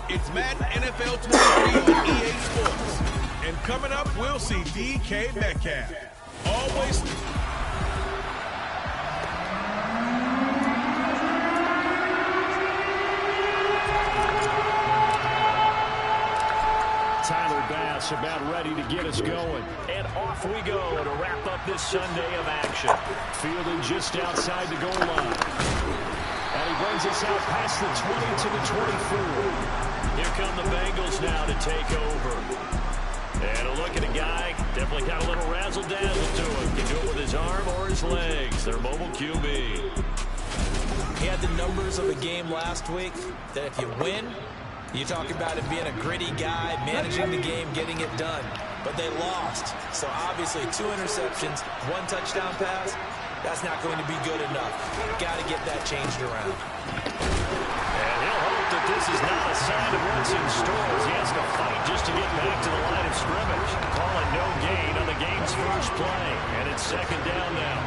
It's Madden NFL 23 on EA Sports. And coming up, we'll see DK Metcalf. Always. Tyler Bass about ready to get us going. And off we go to wrap up this Sunday of action. Fielding just outside the goal line. And he brings us out past the 20 to the 24. Here come the Bengals now to take over. And a look at a guy, definitely got a little razzle-dazzle to him. Can do it with his arm or his legs. Their mobile QB. He had the numbers of a game last week that if you win, you talk about him being a gritty guy, managing the game, getting it done. But they lost. So obviously 2 interceptions, 1 touchdown pass, that's not going to be good enough. Got to get that changed around. And he'll hope that this is not a sign of what's in store as he has to fight just to get back to the line of scrimmage. Calling no gain on the game's first play. And it's 2nd down now.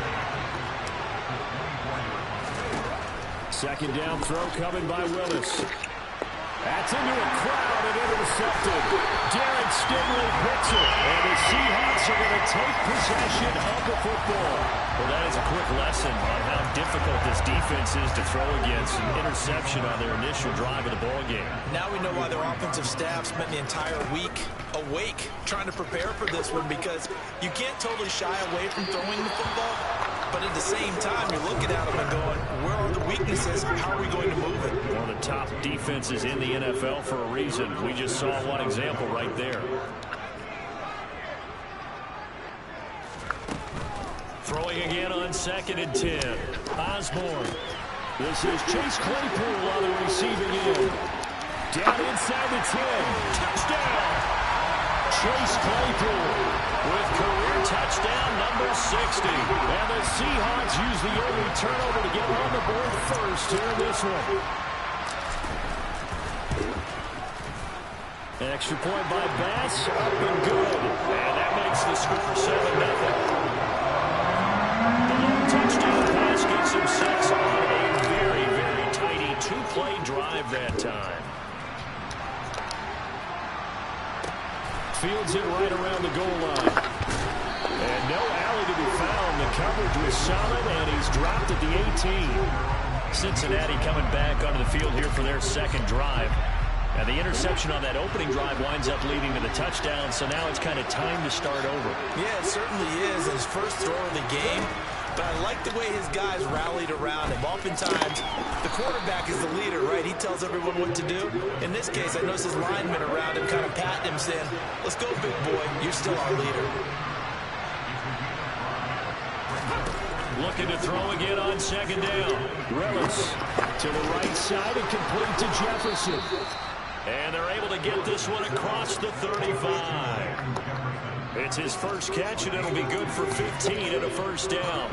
2nd down throw coming by Willis. That's into a crowd and intercepted. Derek Stingley picks it. And the Seahawks are going to take possession of the football. Well, that is a quick lesson on how difficult this defense is to throw against. An interception on their initial drive of the ballgame. Now we know why their offensive staff spent the entire week awake trying to prepare for this one, because you can't totally shy away from throwing the football. But at the same time, you're looking at them and going, where are the weaknesses? How are we going to move it? One of the top defenses in the NFL for a reason. We just saw one example right there. Throwing again on 2nd and 10. Osborne. This is Chase Claypool on the receiving end. Down inside the 10. Touchdown! Chase Claypool with career touchdown number 60. And the Seahawks use the early turnover to get on the board first here in this one. Extra point by Bass. Up and good. And that makes the score 7-0. The long touchdown pass gets him 6 on a very, very tidy 2-play drive that time. Fields it right around the goal line. And no alley to be found. The coverage was solid, and he's dropped at the 18. Cincinnati coming back onto the field here for their 2nd drive. And the interception on that opening drive winds up leading to the touchdown, so now it's kind of time to start over. Yeah, it certainly is. His first throw of the game. But I like the way his guys rallied around him. Oftentimes, the quarterback is the leader, right? He tells everyone what to do. In this case, I noticed his linemen around him kind of patting him, saying, let's go, big boy. You're still our leader. Looking to throw again on 2nd down. Willis to the right side and complete to Jefferson. And they're able to get this one across the 35. It's his first catch, and it'll be good for 15 and a 1st down.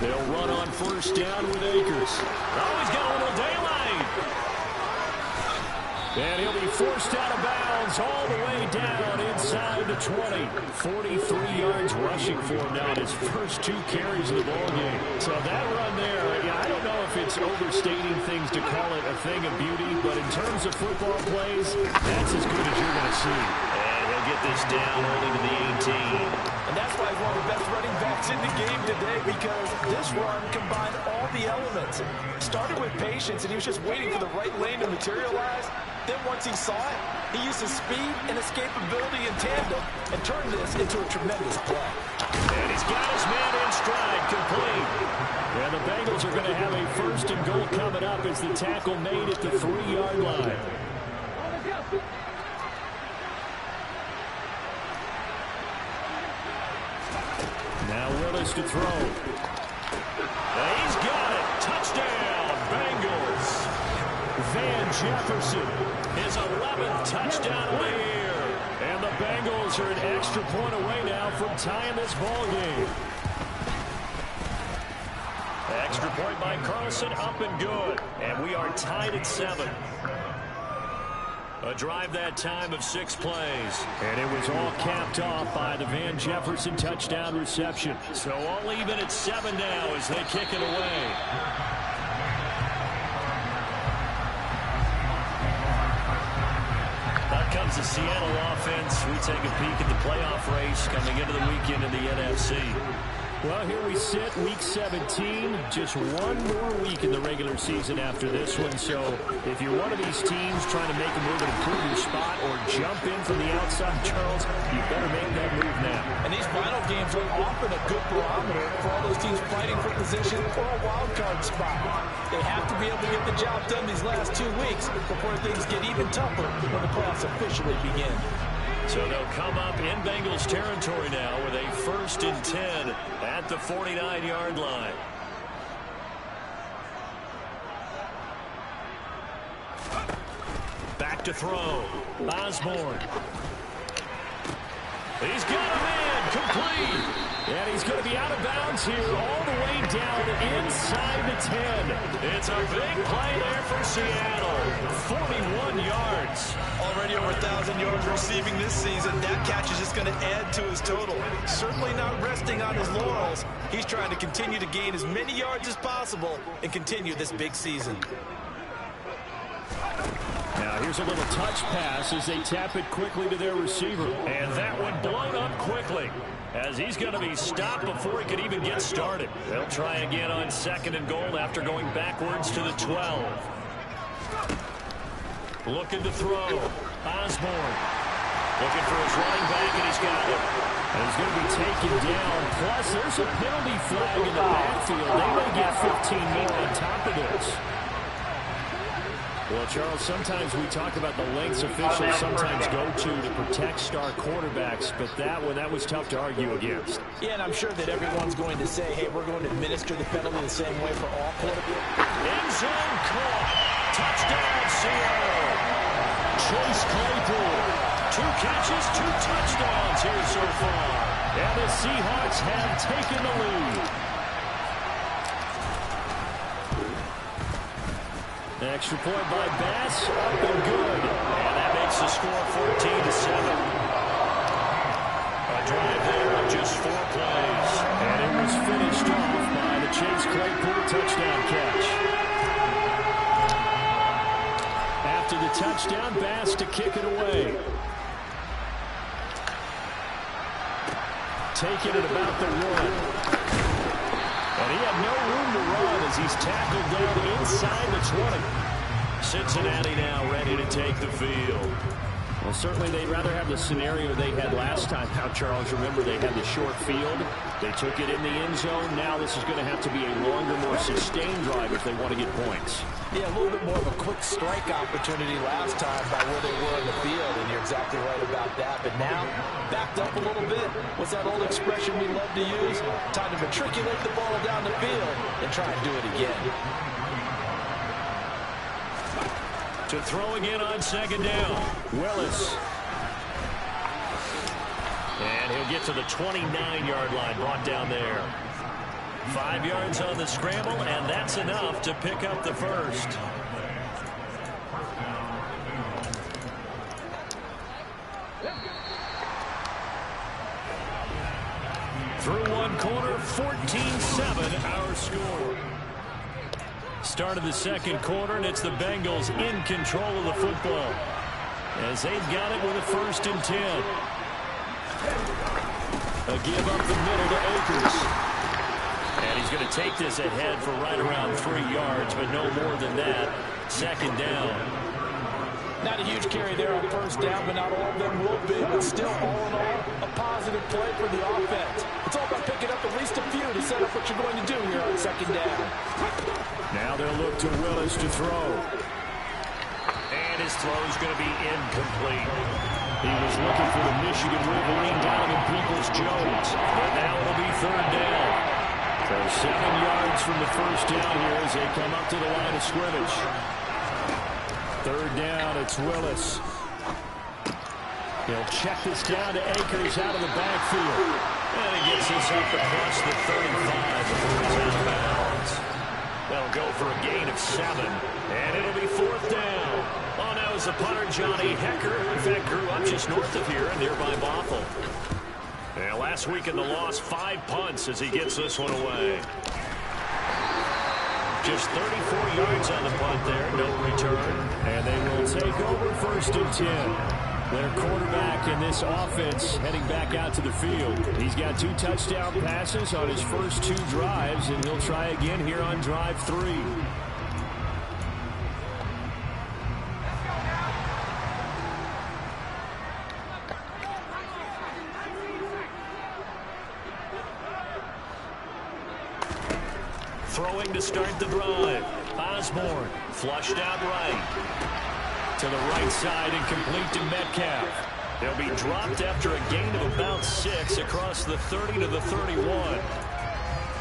They'll run on 1st down with Akers. Oh, he's got a little daylight. And he'll be forced out of bounds all the way down inside the 20. 43 yards rushing for him now in his first 2 carries of the ballgame. So that run there, yeah, I don't know if it's overstating things to call it a thing of beauty, but in terms of football plays, that's as good as you're going to see. And he'll get this down only to the 18. And that's why he's one of the best running backs in the game today, because this run combined all the elements. Started with patience, and he was just waiting for the right lane to materialize. Then once he saw it, he used his speed and escapability in tandem and turned this into a tremendous play. And he's got his man in stride, complete. And the Bengals are going to have a 1st and goal coming up as the tackle made at the 3-yard line. Now Willis to throw. He's got it. Touchdown, Bengals. Van Jefferson, his 11th touchdown of the year. And the Bengals are an extra point away now from tying this ball game. Extra point by Carlson, up and good. And we are tied at 7. A drive that time of 6 plays. And it was all capped off by the Van Jefferson touchdown reception. So all even at 7 now as they kick it away. Out comes the Seattle offense. We take a peek at the playoff race coming into the weekend in the NFC. Well, here we sit, week 17, just one more week in the regular season after this one. So if you're one of these teams trying to make a move and improve your spot or jump in from the outside, Charles, you better make that move now. And these final games are often a good barometer for all those teams fighting for position or a wild card spot. They have to be able to get the job done these last 2 weeks before things get even tougher when the playoffs officially begin. So they'll come up in Bengals territory now with a 1st and 10 at the 49-yard line. Back to throw. Osborne. He's got a man complete. And he's going to be out of bounds here all the way down inside the 10. It's a big play there for Seattle. 41 yards. Already over 1,000 yards receiving this season. That catch is just going to add to his total. Certainly not resting on his laurels. He's trying to continue to gain as many yards as possible and continue this big season. Now here's a little touch pass as they tap it quickly to their receiver. And that one blown up quickly as he's going to be stopped before he could even get started. They'll try again on 2nd and goal after going backwards to the 12. Looking to throw. Osborne. Looking for his running back, and he's got it. And he's going to be taken down. Plus, there's a penalty flag in the backfield. They may get 15 more on top of this. Well, Charles, sometimes we talk about the lengths officials sometimes go to protect star quarterbacks, but that was tough to argue against. Yeah, and I'm sure that everyone's going to say, hey, we're going to administer the penalty the same way for all quarterbacks. End zone caught. Touchdown, Seattle. Chase Claypool. 2 catches, 2 touchdowns here so far. And the Seahawks have taken the lead. Extra point by Bass, up and good. And that makes the score 14-7. A drive there of just 4 plays. And it was finished off by the Chase Claypool touchdown catch. After the touchdown, Bass to kick it away. Taking it about the 1. And he had no room to run as he's tackled down inside the 20. Cincinnati now ready to take the field. Well, certainly they'd rather have the scenario they had last time. Now, Charles, remember they had the short field. They took it in the end zone. Now this is going to have to be a longer, more sustained drive if they want to get points. Yeah, a little bit more of a quick strike opportunity last time by where they were in the field, and you're exactly right about that. But now, backed up a little bit. What's that old expression we love to use? Time to matriculate the ball down the field and try and do it again. To throw again on 2nd down. Willis. And he'll get to the 29-yard line, brought down there. 5 yards on the scramble, and that's enough to pick up the first. Through one quarter, 14-7 our score. Start of the 2nd quarter, and it's the Bengals in control of the football as they've got it with a 1st and 10. A give up the middle to Akers. And he's going to take this ahead for right around 3 yards, but no more than that. 2nd down. Not a huge carry there on 1st down, but not all of them will be. But still, all in all, a positive play for the offense. It's all about picking up at least a few to set up what you're going to do here on 2nd down. Now they'll look to Willis to throw. And his throw is going to be incomplete. He was looking for the Michigan Wolverine Donovan Peoples-Jones. But now it'll be 3rd down. So 7 yards from the 1st down here as they come up to the line of scrimmage. 3rd down, it's Willis. He'll check this down to Akers out of the backfield. And he gets this up across the 35 before he's out of bounds. They'll go for a gain of 7, and it'll be 4th down. Oh, now is the punter, Johnny Hecker. In fact, grew up just north of here in nearby Bothell. And last week in the loss, 5 punts as he gets this one away. Just 34 yards on the punt there, no return. And they will take over 1st and 10. Their quarterback in this offense heading back out to the field. He's got 2 touchdown passes on his first 2 drives, and he'll try again here on drive 3. Throwing to start the drive. Osborne flushed out right. To the right side and complete to Metcalf. They'll be dropped after a gain of about 6 across the 30 to the 31.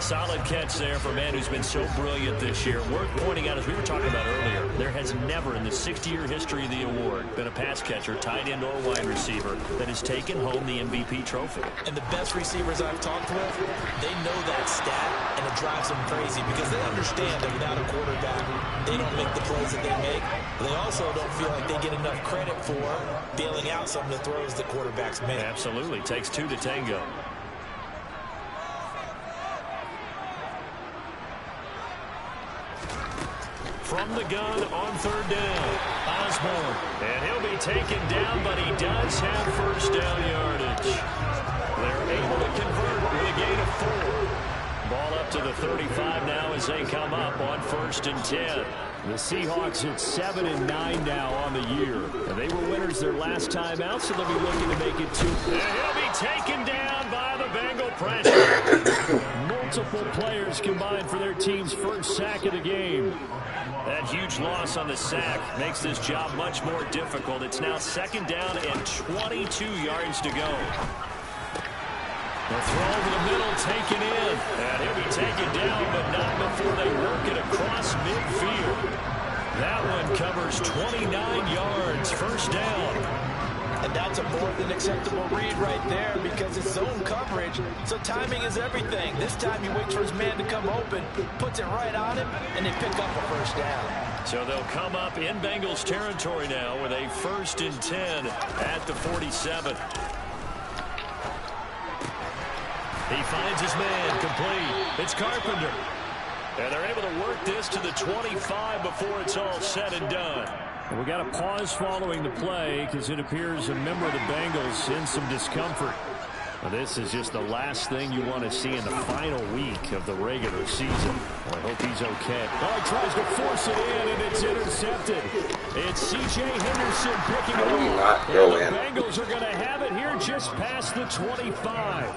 Solid catch there for a man who's been so brilliant this year. Worth pointing out, as we were talking about earlier, there has never in the 60-year history of the award been a pass catcher, tight end, or wide receiver that has taken home the MVP trophy. And the best receivers I've talked with, they know that stat, and it drives them crazy because they understand that without a quarterback, they don't make the plays that they make. They also don't feel like they get enough credit for bailing out some of the throws the quarterbacks make. Absolutely. Takes 2 to tango. From the gun on 3rd down, Osborne. And he'll be taken down, but he does have 1st down yardage. They're able to convert with a gain of 4. Ball up to the 35 now as they come up on 1st and 10. The Seahawks at 7 and 9 now on the year. And they were winners their last time out, so they'll be looking to make it 2. And he'll be taken down by the Bengal pressure. Multiple players combined for their team's first sack of the game. That huge loss on the sack makes this job much more difficult. It's now 2nd down and 22 yards to go. The throw over the middle, taken in. And he'll be taken down, but not before they work it across midfield. That one covers 29 yards, 1st down. And that's a more than acceptable read right there because it's zone coverage, so timing is everything. This time he waits for his man to come open, puts it right on him, and they pick up a 1st down. So they'll come up in Bengals territory now with a 1st and 10 at the 47. He finds his man complete. It's Carpenter. And they're able to work this to the 25 before it's all said and done. We got a pause following the play because it appears a member of the Bengals in some discomfort. Well, this is just the last thing you want to see in the final week of the regular season. Well, I hope he's okay. Oh, he tries to force it in, and it's intercepted. It's C.J. Henderson picking it up. And the Bengals are going to have it here just past the 25.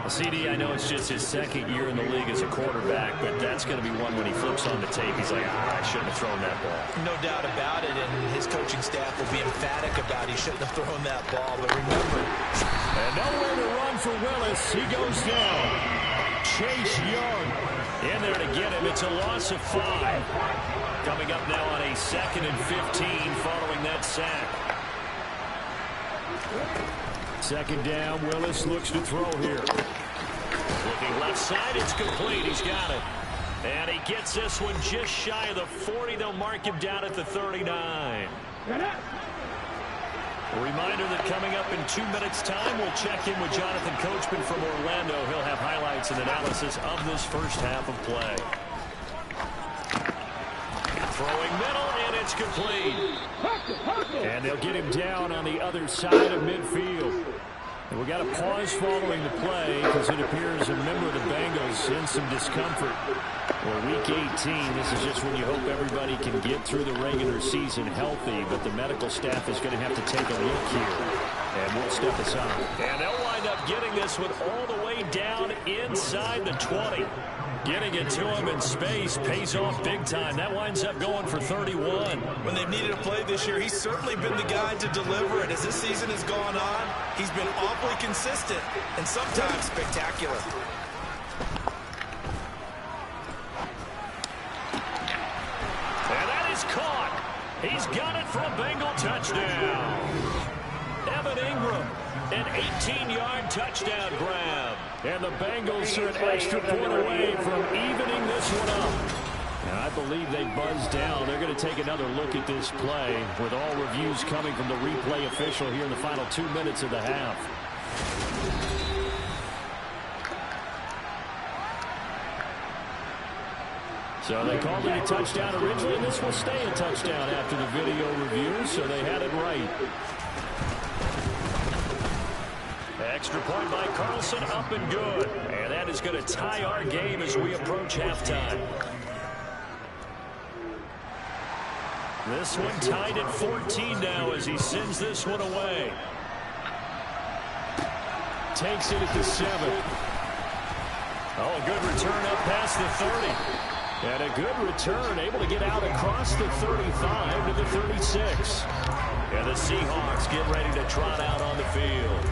Well, CD, I know it's just his 2nd year in the league as a quarterback, but that's going to be one when he flips on the tape. He's like, I shouldn't have thrown that ball. No doubt about it, and his coaching staff will be emphatic about he shouldn't have thrown that ball. But remember, and nowhere to run for Willis. He goes down. Chase Young in there to get him. It's a loss of 5. Coming up now on a 2nd and 15 following that sack. 2nd down, Willis looks to throw here. Looking left side, it's complete. He's got it. And he gets this one just shy of the 40. They'll mark him down at the 39. A reminder that coming up in 2 minutes' time, we'll check in with Jonathan Coachman from Orlando. He'll have highlights and analysis of this first half of play. Throwing middle, and it's complete. And they'll get him down on the other side of midfield. And we got a pause following the play because it appears a member of the Bengals in some discomfort. Well, week 18, this is just when you hope everybody can get through the regular season healthy, but the medical staff is going to have to take a look here. And we'll step aside. And they'll wind up getting this one all the way down inside the 20. Getting it to him in space pays off big time. That winds up going for 31. When they've needed a play this year, he's certainly been the guy to deliver it. As this season has gone on, he's been awfully consistent and sometimes spectacular. And that is caught. He's got it for a Bengal touchdown. Evan Ingram, an 18-yard touchdown grab. And the Bengals are an extra point away from evening this one up. I believe they buzzed down. They're going to take another look at this play with all reviews coming from the replay official here in the final 2 minutes of the half. So they called it a touchdown originally, and this will stay a touchdown after the video review, so they had it right. Extra point by Carlson, up and good. And that is going to tie our game as we approach halftime. This one tied at 14 now as he sends this one away. Takes it at the 7. Oh, a good return up past the 30. And a good return, able to get out across the 35 to the 36. And the Seahawks get ready to trot out on the field.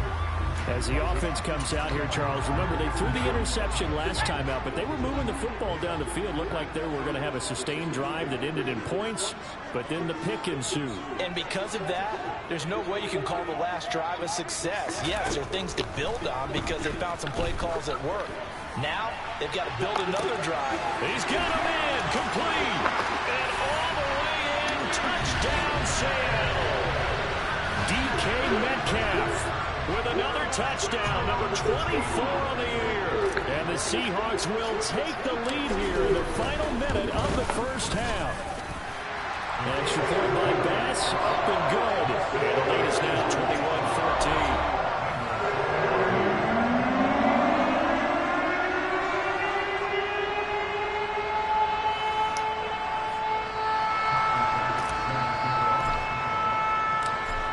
As the offense comes out here, Charles, remember they threw the interception last time out, but they were moving the football down the field. Looked like they were going to have a sustained drive that ended in points, but then the pick ensued. And because of that, there's no way you can call the last drive a success. Yes, there are things to build on because they found some play calls that work. Now, they've got to build another drive. He's got him in, complete, and all the way in, touchdown Seattle. DK Metcalf with another touchdown, number 24 on the year. And the Seahawks will take the lead here in the final minute of the first half. Extra point by Bass, up and good. And the lead is now 21-14.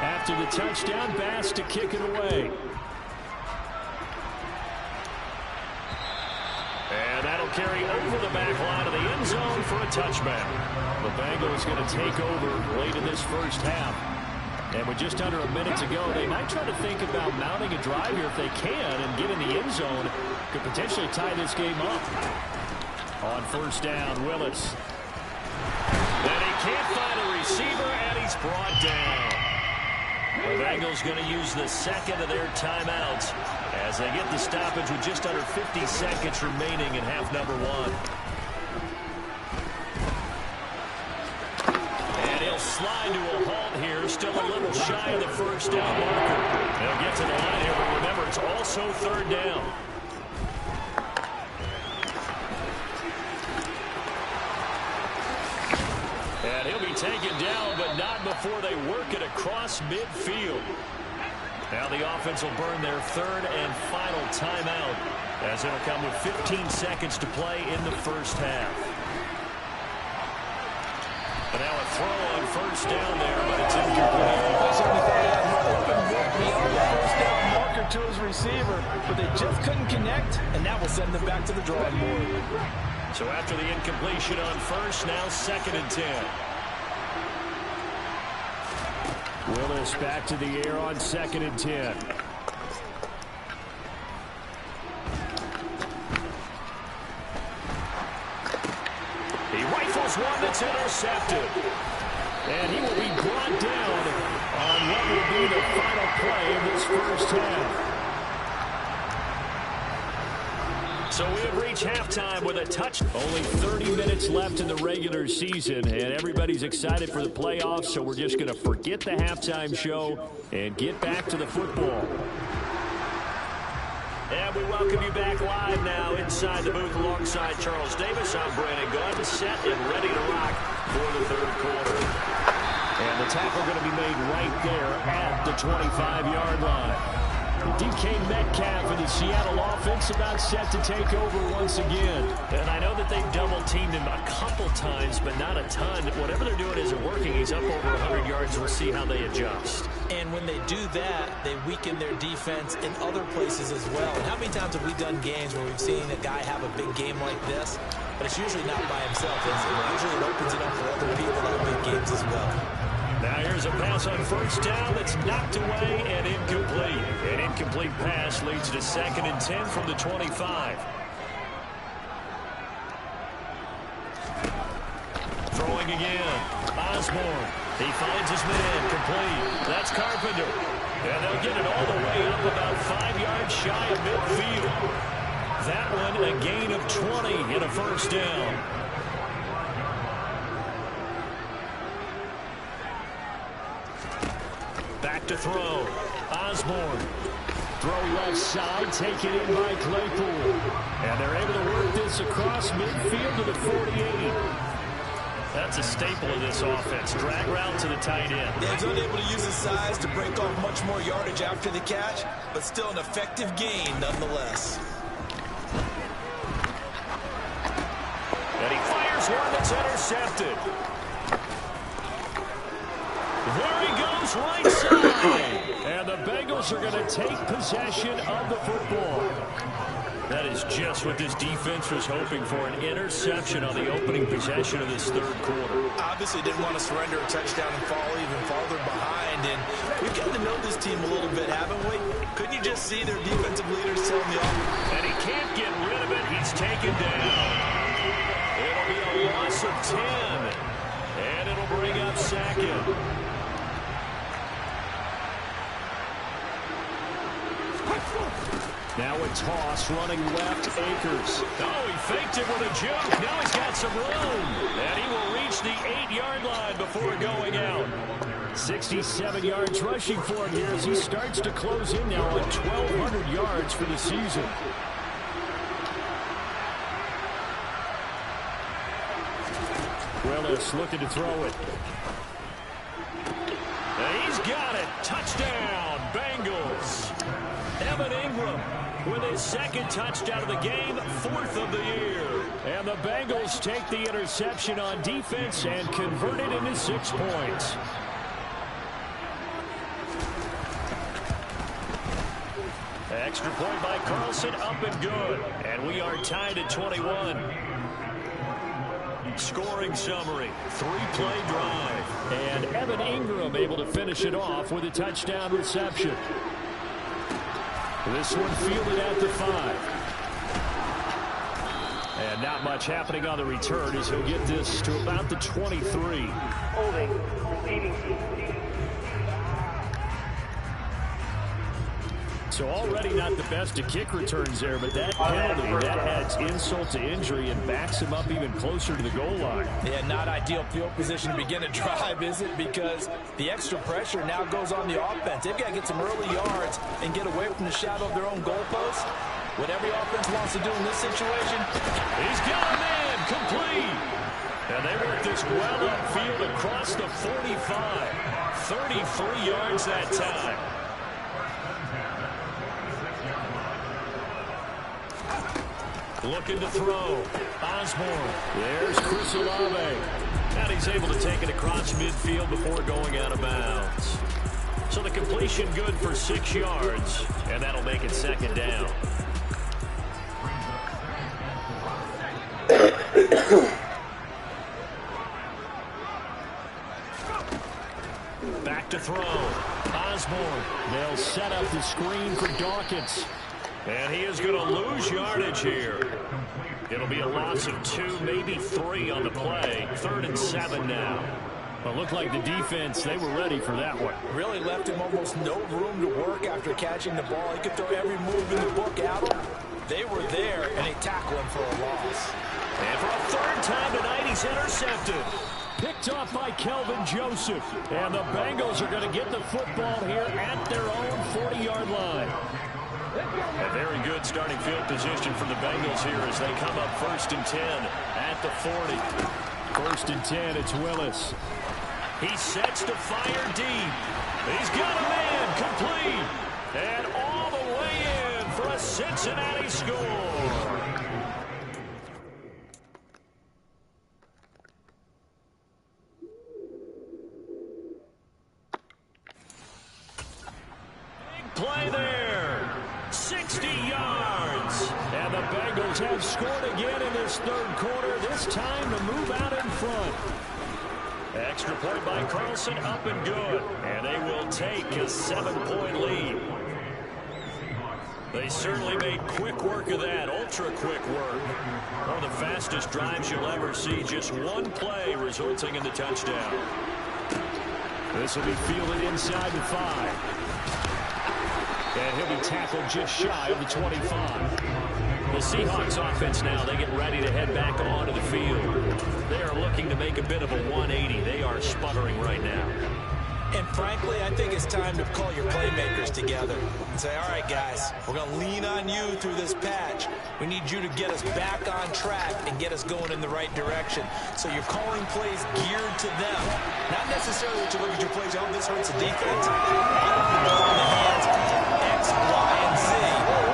After the touchdown, Bass to kick it away. And that'll carry over the back line of the end zone for a touchback. The Bengals going to take over late in this first half. And with just under a minute to go, they might try to think about mounting a drive here if they can and get in the end zone. Could potentially tie this game up. On first down, Willis. And he can't find a receiver, and he's brought down. The Bengals going to use the second of their timeouts as they get the stoppage with just under 50 seconds remaining in half number 1. And he'll slide to a halt here, still a little shy of the first down marker. They'll get to the line here, but remember, it's also third down. And he'll be taken down, but not before they work it across midfield. Now the offense will burn their third and final timeout as it'll come with 15 seconds to play in the first half. But now a throw on first down there, but it's incomplete. I certainly thought he had an open book beyond the first down marker to his receiver, but they just couldn't connect, and that will send them back to the drawing board. So after the incompletion on first, now 2nd and 10. Willis back to the air on 2nd and 10. He rifles one that's intercepted. And he will be brought down on what will be the final play of this first half. So we have reached halftime with a touch. Only 30 minutes left in the regular season, and everybody's excited for the playoffs, so we're just going to forget the halftime show and get back to the football. And we welcome you back live now inside the booth alongside Charles Davis. I'm Brandon Gunn, set and ready to rock for the third quarter. And the tackle going to be made right there at the 25-yard line. DK Metcalf and the Seattle offense about set to take over once again. And I know that they've double-teamed him a couple times, but not a ton. Whatever they're doing isn't working. He's up over 100 yards. We'll see how they adjust. And when they do that, they weaken their defense in other places as well. And how many times have we done games where we've seen a guy have a big game like this, but it's usually not by himself, is it? Usually it opens it up for other people that have big games as well. Now here's a pass on first down that's knocked away and incomplete. An incomplete pass leads to 2nd and 10 from the 25. Throwing again. Osborne. He finds his man. Complete. That's Carpenter. And they'll get it all the way up about 5 yards shy of midfield. That one a gain of 20 in a first down. Back to throw. Osborne. Throw left side, taken in by Claypool. And they're able to work this across midfield to the 48. That's a staple of this offense. Drag route to the tight end. Yeah, he's unable to use his size to break off much more yardage after the catch, but still an effective gain nonetheless. And he fires one that's intercepted. There he goes, right side. And the Bengals are going to take possession of the football. That is just what this defense was hoping for, an interception on the opening possession of this third quarter. Obviously didn't want to surrender a touchdown and fall even farther behind. And we've gotten to know this team a little bit, haven't we? Couldn't you just see their defensive leaders telling the offense? And he can't get rid of it. He's taken down. It'll be a loss of 10. And it'll bring up Sackett. Now a toss running left, Akers. Oh, he faked it with a juke. Now he's got some room. And he will reach the 8-yard line before going out. 67 yards rushing for him here as he starts to close in now on 1,200 yards for the season. Willis looking to throw it. And he's got it. Touchdown, Bengals. Evan Ingram with his second touchdown of the game, 4th of the year. And the Bengals take the interception on defense and convert it into 6 points. Extra point by Carlson, up and good. And we are tied at 21. Scoring summary, 3-play drive. And Evan Ingram able to finish it off with a touchdown reception. This one fielded at the 5. And not much happening on the return as he'll get this to about the 23. Holding. So already not the best of kick returns there, but that penalty, that adds insult to injury and backs him up even closer to the goal line. Yeah, not ideal field position to begin a drive, is it? Because the extra pressure now goes on the offense. They've got to get some early yards and get away from the shadow of their own goalpost. What every offense wants to do in this situation. He's got a man complete. And they work this well upfield across the 45. 33 yards that time. Looking to throw. Osborne. There's Chris Olave. And he's able to take it across midfield before going out of bounds. So the completion good for 6 yards. And that'll make it 2nd down. Back to throw. Osborne. They'll set up the screen for Dawkins. And he is going to lose yardage here. It'll be a loss of 2, maybe 3 on the play. 3rd and 7 now. Well, looked like the defense, they were ready for that one. Really left him almost no room to work after catching the ball. He could throw every move in the book at him. They were there, and they tackled him for a loss. And for a 3rd time tonight, he's intercepted. Picked off by Kelvin Joseph. And the Bengals are going to get the football here at their own 40-yard line. A very good starting field position for the Bengals here as they come up 1st and 10 at the 40. 1st and 10, it's Willis. He sets to fire deep. He's got a man complete. And all the way in for a Cincinnati score. Big play there. 60 yards. And the Bengals have scored again in this 3rd quarter. This time to move out in front. Extra point by Carlson, up and good. And they will take a 7-point lead. They certainly made quick work of that, ultra quick work. One of the fastest drives you'll ever see. Just one play resulting in the touchdown. This will be fielded inside the 5. And he'll be tackled just shy of the 25. The Seahawks offense now, they get ready to head back onto the field. They are looking to make a bit of a 180. They are sputtering right now. And frankly, I think it's time to call your playmakers together and say, all right, guys, we're going to lean on you through this patch. We need you to get us back on track and get us going in the right direction. So you're calling plays geared to them. Not necessarily that you look at your plays, oh, this hurts the defense. I want you to find the hands X, Y, and Z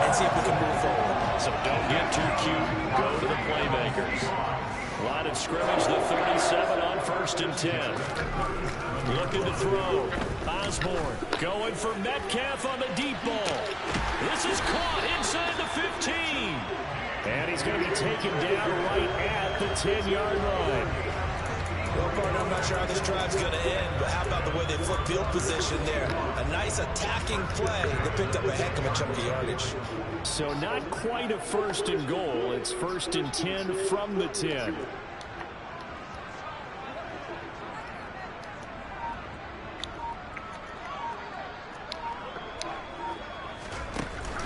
and see if we can move forward. So don't get too cute. Go to the playmakers. Line of scrimmage, the 37 on 1st and 10. Looking to throw. Osborne going for Metcalf on the deep ball. This is caught inside the 15. And he's going to be taken down right at the 10-yard line. Well, partner, I'm not sure how this drive's going to end, but how about the way they flip field position there? A nice attacking play that picked up a heck of a chunk of yardage. So not quite a 1st and goal. It's 1st and 10 from the 10.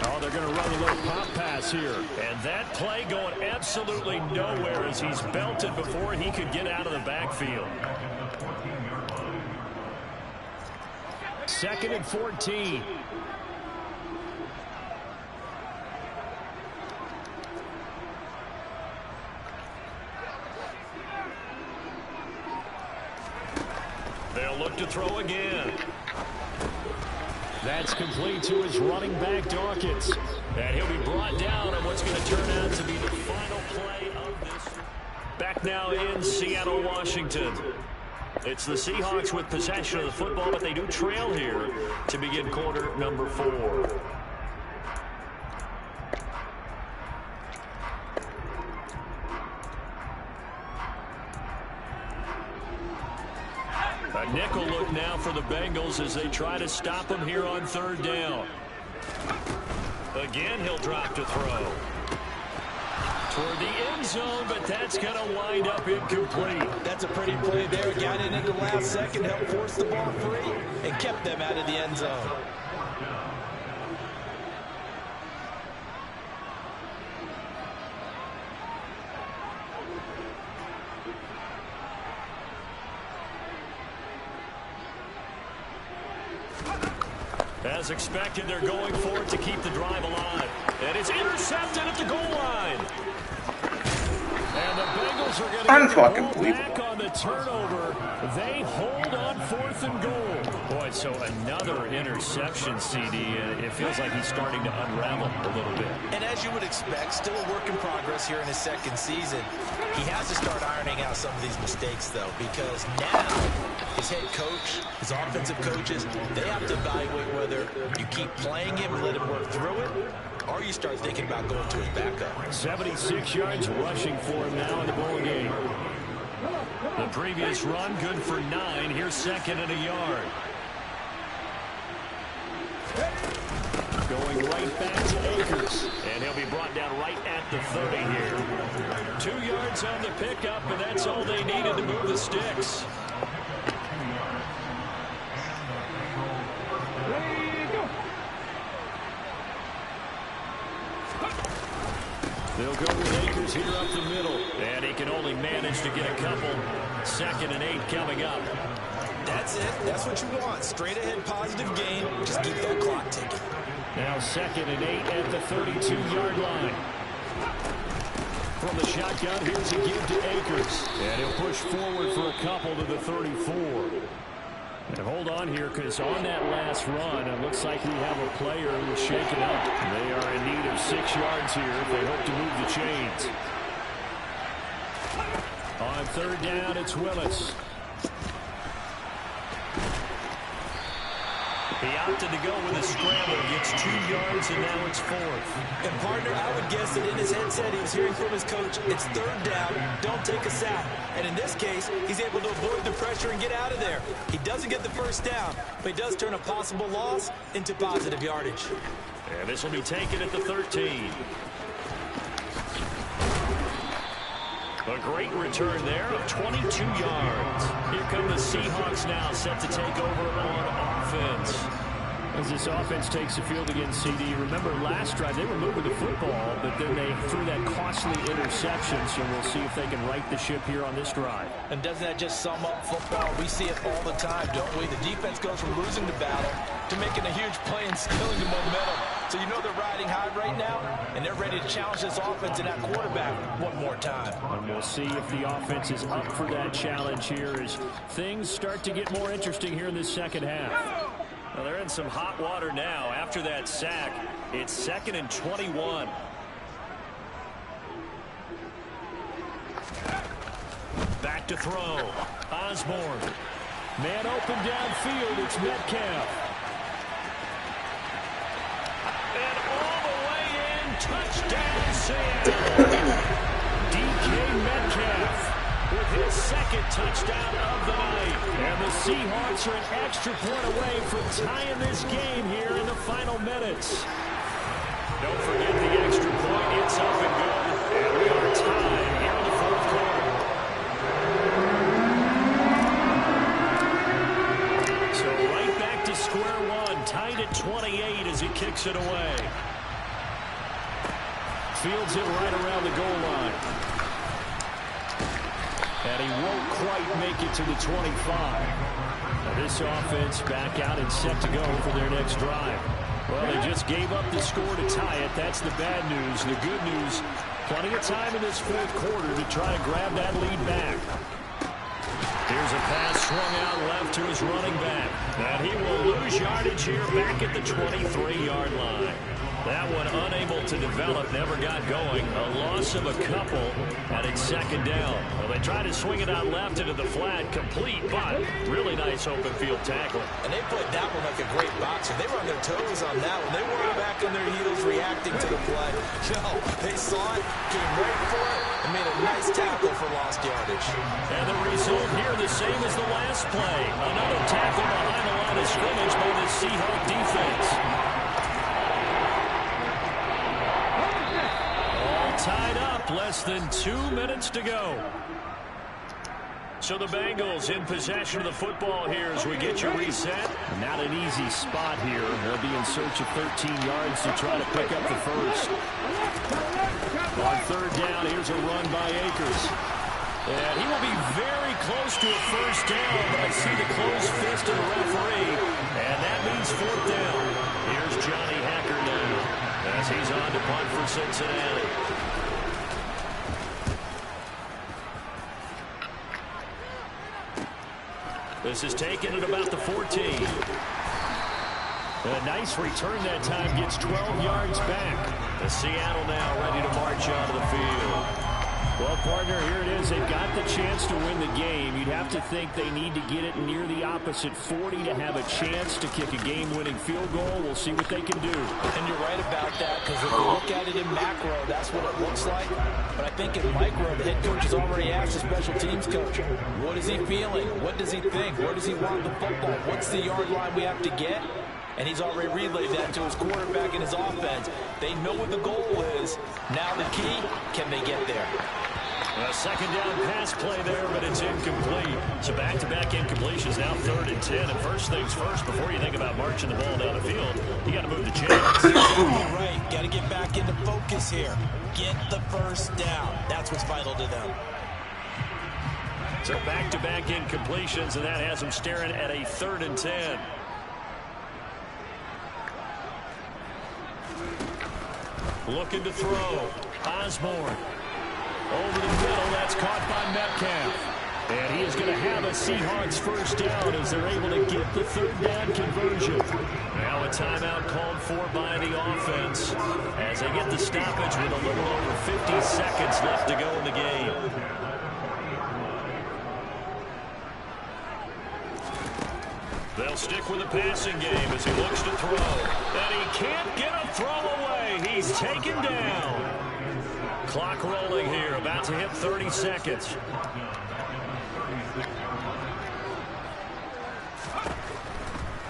Oh, they're going to run a little pop pass here. And that play going absolutely nowhere as he's belted before he could get out of the backfield. 2nd and 14. They'll look to throw again. That's complete to his running back, Dawkins. And he'll be brought down on what's going to turn out to be the final play of this. Back now in Seattle, Washington. It's the Seahawks with possession of the football, but they do trail here to begin quarter number 4. A nickel look now for the Bengals as they try to stop him here on 3rd down. Again, he'll drop to throw. Toward the end zone, but that's going to wind up incomplete. That's a pretty play there. Got it in the last second, helped force the ball free, and kept them out of the end zone. As expected, they're going for it to keep the drive alive. And it's intercepted at the goal line. And the Bengals are going to get the ball back on the turnover. They hold on 4th and goal. Boy, so another interception, CD. It feels like he's starting to unravel a little bit. And as you would expect, still a work in progress here in his 2nd season. He has to start ironing out some of these mistakes, though, because now his head coach, his offensive coaches, they have to evaluate whether you keep playing him and let him work through it, or you start thinking about going to his backup. 76 yards rushing for him now in the ball game. The previous run good for 9. Here's 2nd and a yard. Going right back to Akers. And he'll be brought down right at the 30 here. 2 yards on the pickup, and that's all they needed to move the sticks. They'll go with Akers here up the middle. And he can only manage to get a couple. 2nd and 8 coming up. That's it. That's what you want. Straight ahead positive gain. Just keep that clock ticking. Now 2nd and 8 at the 32-yard line. From the shotgun, here's a give to Akers. And he'll push forward for a couple to the 34. And hold on here, because on that last run, it looks like we have a player who's shaken up. They are in need of 6 yards here if they hope to move the chains. On 3rd down, it's Willis. He opted to go with a scramble, gets 2 yards, and now it's 4th. And partner, I would guess that in his headset he was hearing from his coach, it's 3rd down, don't take a sack. And in this case, he's able to avoid the pressure and get out of there. He doesn't get the 1st down, but he does turn a possible loss into positive yardage. And this will be taken at the 13. A great return there of 22 yards. Here come the Seahawks now, set to take over on offense. As this offense takes the field against CD, remember last drive they were moving the football, but then they threw that costly interception, so we'll see if they can right the ship here on this drive. And doesn't that just sum up football? We see it all the time, don't we? The defense goes from losing the battle to making a huge play and stealing the momentum. So you know they're riding high right now, and they're ready to challenge this offense and that quarterback one more time. And we'll see if the offense is up for that challenge here as things start to get more interesting here in this second half. Well, they're in some hot water now. After that sack, it's 2nd and 21. Back to throw. Osborne. Man open downfield. It's Metcalf. And all the way in. Touchdown, Seattle. DK Metcalf with his 2nd touchdown of the night. And the Seahawks are an extra point away from tying this game here in the final minutes. Don't forget the extra point. It's up and good. And we are tied here in the 4th quarter. So right back to square one. Tied at 28 as he kicks it away. Fields it right around the goal line. And he won't quite make it to the 25. Now this offense back out and set to go for their next drive. Well, they just gave up the score to tie it. That's the bad news. The good news, plenty of time in this 4th quarter to try to grab that lead back. Here's a pass swung out left to his running back. And he will lose yardage here back at the 23-yard line. That one unable to develop, never got going. A loss of a couple, and it's 2nd down. Well, they tried to swing it out left into the flat, complete, but really nice open field tackle. And they played that one like a great boxer. They were on their toes on that one. They weren't back on their heels reacting to the play. No, they saw it, came right for it, and made a nice tackle for lost yardage. And the result here the same as the last play. Another tackle behind the line of scrimmage by the Seahawk defense. Tied up, less than 2 minutes to go. So the Bengals in possession of the football here as we get you reset. Not an easy spot here. They'll be in search of 13 yards to try to pick up the first. On 3rd down, here's a run by Akers. And he will be very close to a first down, but I see the closed fist of the referee, and that means 4th down. Here's Johnny Hacker now as he's on to punt for Cincinnati. This is taken at about the 14. A nice return that time, gets 12 yards back. The Seattle now ready to march onto the field. Well, partner, here it is. They've got the chance to win the game. You'd have to think they need to get it near the opposite 40 to have a chance to kick a game-winning field goal. We'll see what they can do. And you're right about that, because if you look at it in macro, that's what it looks like. But I think in micro, the head coach has already asked the special teams coach, what is he feeling? What does he think? Where does he want the football? What's the yard line we have to get? And he's already relayed that to his quarterback and his offense. They know what the goal is. Now the key, can they get there? A 2nd down pass play there, but it's incomplete. So back-to-back incompletions, now 3rd and 10. And first things first, before you think about marching the ball down the field, you got to move the chains. All right, got to get back into focus here. Get the first down. That's what's vital to them. So back-to-back incompletions, and that has them staring at a 3rd and 10. Looking to throw. Osborne. Over the middle, that's caught by Metcalf. And he is going to have a Seahawks first down as they're able to get the 3rd down conversion. Now a timeout called for by the offense as they get the stoppage with a little over 50 seconds left to go in the game. They'll stick with the passing game as he looks to throw. And he can't get a throw away. He's taken down. Clock rolling here, about to hit 30 seconds.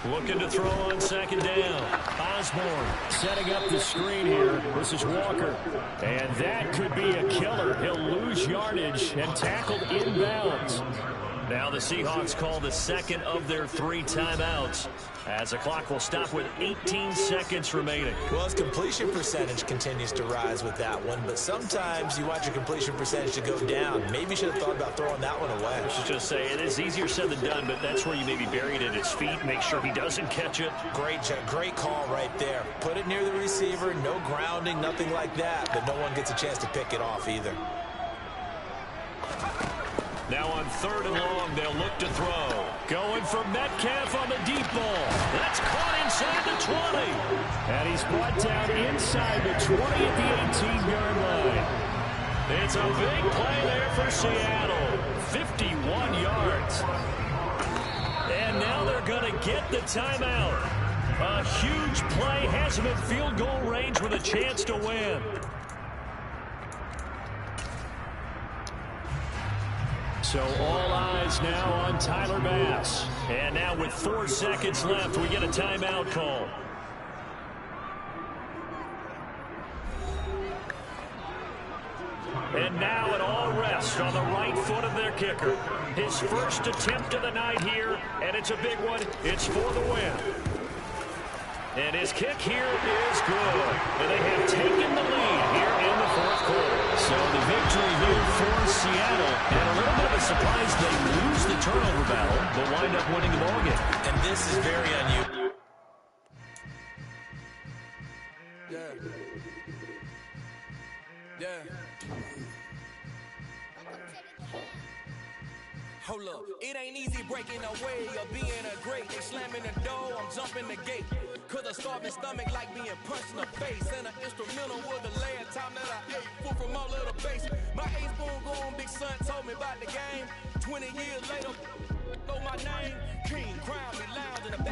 Looking to throw on 2nd down. Osborne setting up the screen here. This is Walker. And that could be a killer. He'll lose yardage and tackled inbounds. Now the Seahawks call the second of their 3 timeouts as the clock will stop with 18 seconds remaining. Well, his completion percentage continues to rise with that one, but sometimes you want your completion percentage to go down. Maybe you should have thought about throwing that one away. I should just say it is easier said than done, but that's where you maybe bury it at his feet, make sure he doesn't catch it. Great call right there. Put it near the receiver, no grounding, nothing like that, but no one gets a chance to pick it off either. Now on 3rd and long, they'll look to throw. Going for Metcalf on the deep ball. That's caught inside the 20. And he's brought down inside the 20 at the 18-yard line. It's a big play there for Seattle. 51 yards. And now they're going to get the timeout. A huge play has him at field goal range with a chance to win. So all eyes now on Tyler Bass. And now with 4 seconds left, we get a timeout call. And now it all rests on the right foot of their kicker. His first attempt of the night here, and it's a big one. It's for the win. And his kick here is good. And they have taken the lead here in the 4th quarter. So the victory here for Seattle. And a little bit of a surprise, they lose the turnover battle, but wind up winning the ballgame. And this is very unusual. Yeah. Hold up, it ain't easy breaking away or being a great. They slamming the door, I'm jumping the gate. Cause a starving stomach like being punched in the face. And an instrumental was the last time that I ate food from all of the base. My ace boom going, big son told me about the game. 20 years later, know my name. King, crown me lounge in the back.